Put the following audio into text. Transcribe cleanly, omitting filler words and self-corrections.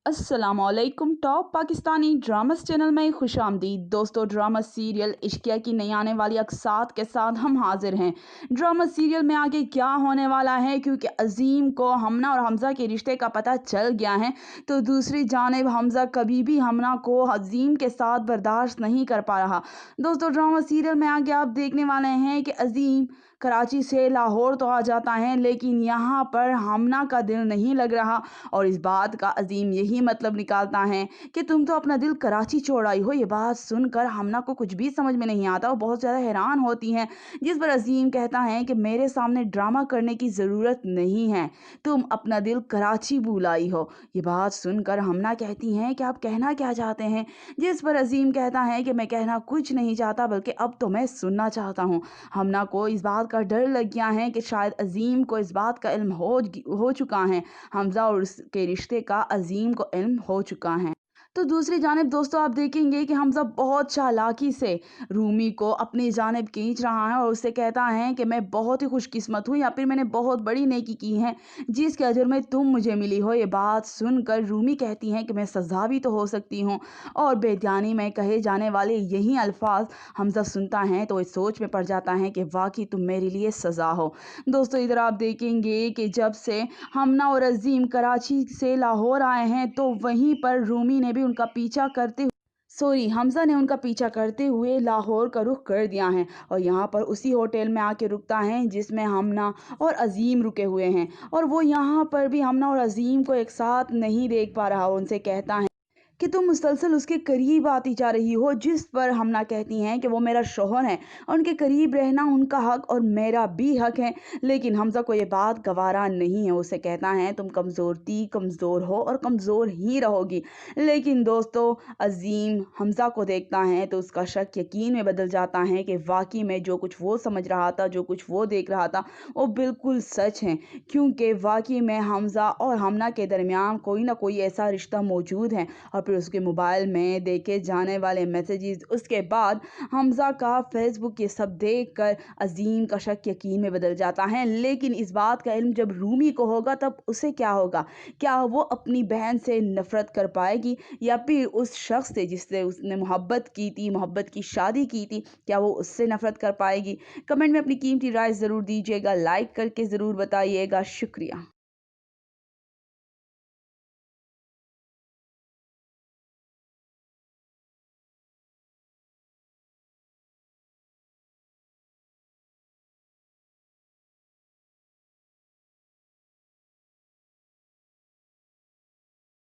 अस्सलाम वालेकुम। Top Pakistani dramas channel में खुश आमदीद। दोस्तों, ड्रामा सीरियल इश्किया की नई आने वाली अक़सात के साथ हम हाजिर हैं। ड्रामा सीरियल में आगे क्या होने वाला है, क्योंकि अजीम को हमना और हमज़ा के रिश्ते का पता चल गया है, तो दूसरी जानिब हमज़ा कभी भी हमना को अजीम के साथ बर्दाश्त नहीं कर पा रहा। दोस्तों, ड्रामा सीरियल में आगे आप देखने वाले हैं कि अजीम कराची से लाहौर तो आ जाता है, लेकिन यहाँ पर हमना का दिल नहीं लग रहा और इस बात का अजीम यही मतलब निकालता है कि तुम तो अपना दिल कराची छोड़ आई हो। ये बात सुनकर हमना को कुछ भी समझ में नहीं आता, वो बहुत ज़्यादा हैरान होती हैं। जिस पर अजीम कहता है कि मेरे सामने ड्रामा करने की ज़रूरत नहीं है, तुम अपना दिल कराची भूल आई हो। ये बात सुनकर हमना कहती हैं कि आप कहना क्या चाहते हैं। जिस पर अजीम कहता है कि मैं कहना कुछ नहीं चाहता, बल्कि अब तो मैं सुनना चाहता हूँ। हमना को इस बात का डर लग गया है कि शायद अजीम को इस बात का इल्म हो चुका है, हमज़ा और उसके रिश्ते का अजीम को इल्म हो चुका है। तो दूसरी जानिब दोस्तों, आप देखेंगे कि हमज़ा बहुत चालाकी से रूमी को अपनी जानिब खींच रहा है और उससे कहता है कि मैं बहुत ही खुशकिस्मत हूँ, या फिर मैंने बहुत बड़ी नेकी की है जिसके अजर में तुम मुझे मिली हो। ये बात सुनकर रूमी कहती है कि मैं सज़ा भी तो हो सकती हूँ, और बेध्यानी में कहे जाने वाले यही अल्फाज हमज़ा सुनता है तो इस सोच में पड़ जाता है कि वाकई तुम मेरे लिए सज़ा हो। दोस्तों, इधर आप देखेंगे कि जब से हमना और अजीम कराची से लाहौर आए हैं, तो वहीं पर रूमी ने भी उनका पीछा करते हमज़ा ने उनका पीछा करते हुए लाहौर का रुख कर दिया है और यहाँ पर उसी होटल में आके रुकता है जिसमें हमना और अजीम रुके हुए हैं। और वो यहाँ पर भी हमना और अजीम को एक साथ नहीं देख पा रहा और उनसे कहता है कि तुम मुसलसल उसके करीब आती जा रही हो। जिस पर हमना कहती हैं कि वो मेरा शौहर है और उनके करीब रहना उनका हक और मेरा भी हक है, लेकिन हमज़ा को ये बात गवारा नहीं है। उसे कहता है तुम कमज़ोर हो और कमज़ोर ही रहोगी। लेकिन दोस्तों, अजीम हमज़ा को देखता है तो उसका शक यकीन में बदल जाता है कि वाकई में जो कुछ वो समझ रहा था, जो कुछ वो देख रहा था, वो बिल्कुल सच है, क्योंकि वाकई में हमज़ा और हमना के दरमियान कोई ना कोई ऐसा रिश्ता मौजूद है। और फिर उसके मोबाइल में देखे जाने वाले मैसेजेस, उसके बाद हमज़ा का फेसबुक, ये सब देखकर अजीम का शक यकीन में बदल जाता है। लेकिन इस बात का इल्म जब रूमी को होगा तब उसे क्या होगा? क्या वो अपनी बहन से नफ़रत कर पाएगी, या फिर उस शख्स से जिससे उसने मोहब्बत की थी, मोहब्बत की शादी की थी, क्या वो उससे नफ़रत कर पाएगी? कमेंट में अपनी कीमती राय ज़रूर दीजिएगा, लाइक करके ज़रूर बताइएगा। शुक्रिया।